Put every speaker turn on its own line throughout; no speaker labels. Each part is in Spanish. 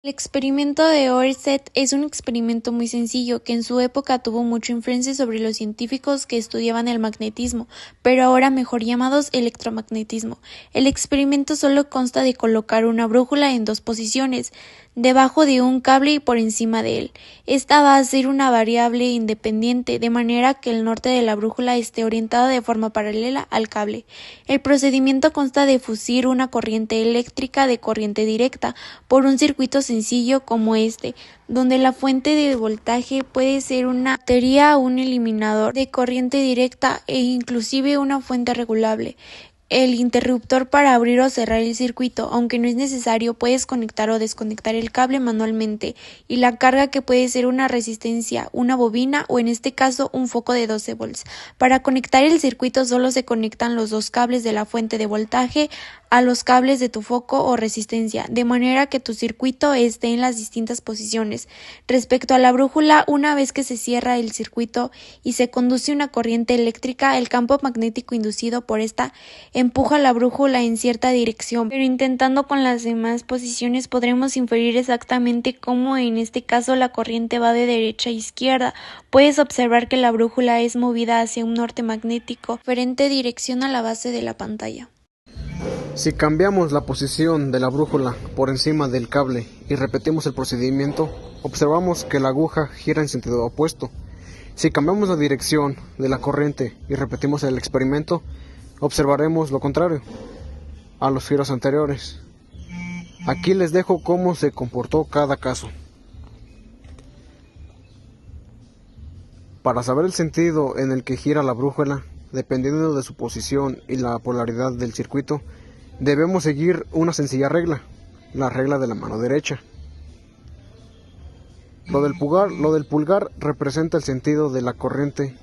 El experimento de Ørsted es un experimento muy sencillo que en su época tuvo mucha influencia sobre los científicos que estudiaban el magnetismo, pero ahora mejor llamados electromagnetismo. El experimento solo consta de colocar una brújula en dos posiciones, debajo de un cable y por encima de él. Esta va a ser una variable independiente, de manera que el norte de la brújula esté orientado de forma paralela al cable. El procedimiento consta de fusir una corriente eléctrica de corriente directa por un circuito sencillo como este, donde la fuente de voltaje puede ser una batería, un eliminador de corriente directa e inclusive una fuente regulable. El interruptor para abrir o cerrar el circuito, aunque no es necesario, puedes conectar o desconectar el cable manualmente, y la carga que puede ser una resistencia, una bobina o en este caso un foco de 12 volts. Para conectar el circuito solo se conectan los dos cables de la fuente de voltaje a los cables de tu foco o resistencia, de manera que tu circuito esté en las distintas posiciones. Respecto a la brújula, una vez que se cierra el circuito y se conduce una corriente eléctrica, el campo magnético inducido por esta empuja la brújula en cierta dirección, pero intentando con las demás posiciones podremos inferir exactamente cómo en este caso la corriente va de derecha a izquierda. Puedes observar que la brújula es movida hacia un norte magnético, diferente dirección a la base de la pantalla.
Si cambiamos la posición de la brújula por encima del cable y repetimos el procedimiento, observamos que la aguja gira en sentido opuesto. Si cambiamos la dirección de la corriente y repetimos el experimento, observaremos lo contrario a los giros anteriores. Aquí les dejo cómo se comportó cada caso. Para saber el sentido en el que gira la brújula, dependiendo de su posición y la polaridad del circuito, debemos seguir una sencilla regla, la regla de la mano derecha. Lo del pulgar representa el sentido de la corriente,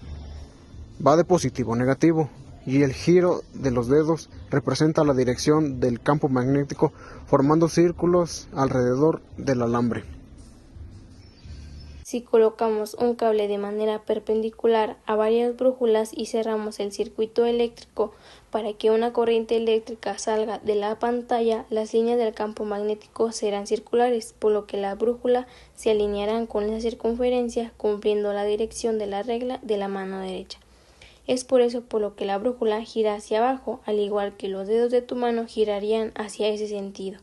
va de positivo a negativo, y el giro de los dedos representa la dirección del campo magnético, formando círculos alrededor del alambre.
Si colocamos un cable de manera perpendicular a varias brújulas y cerramos el circuito eléctrico para que una corriente eléctrica salga de la pantalla, las líneas del campo magnético serán circulares, por lo que la brújula se alinearán con la circunferencia cumpliendo la dirección de la regla de la mano derecha. Es por eso por lo que la brújula gira hacia abajo, al igual que los dedos de tu mano girarían hacia ese sentido.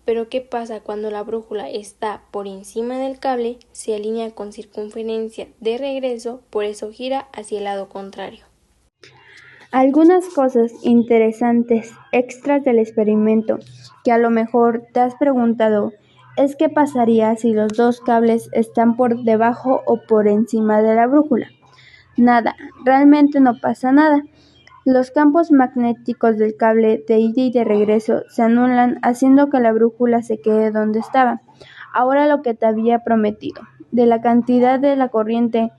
Pero ¿qué pasa cuando la brújula está por encima del cable? Se alinea con circunferencia de regreso, por eso gira hacia el lado contrario.
Algunas cosas interesantes extras del experimento que a lo mejor te has preguntado es qué pasaría si los dos cables están por debajo o por encima de la brújula. Nada, realmente no pasa nada. Los campos magnéticos del cable de ida y de regreso se anulan, haciendo que la brújula se quede donde estaba. Ahora lo que te había prometido, de la cantidad de la corriente,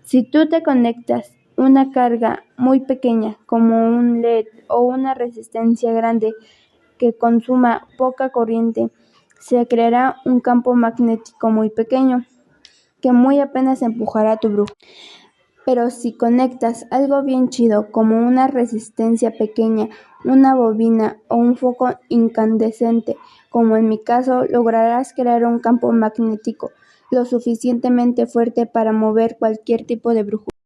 si tú te conectas una carga muy pequeña, como un LED o una resistencia grande que consuma poca corriente, se creará un campo magnético muy pequeño, que muy apenas empujará tu brújula. Pero si conectas algo bien chido como una resistencia pequeña, una bobina o un foco incandescente, como en mi caso, lograrás crear un campo magnético lo suficientemente fuerte para mover cualquier tipo de brújula.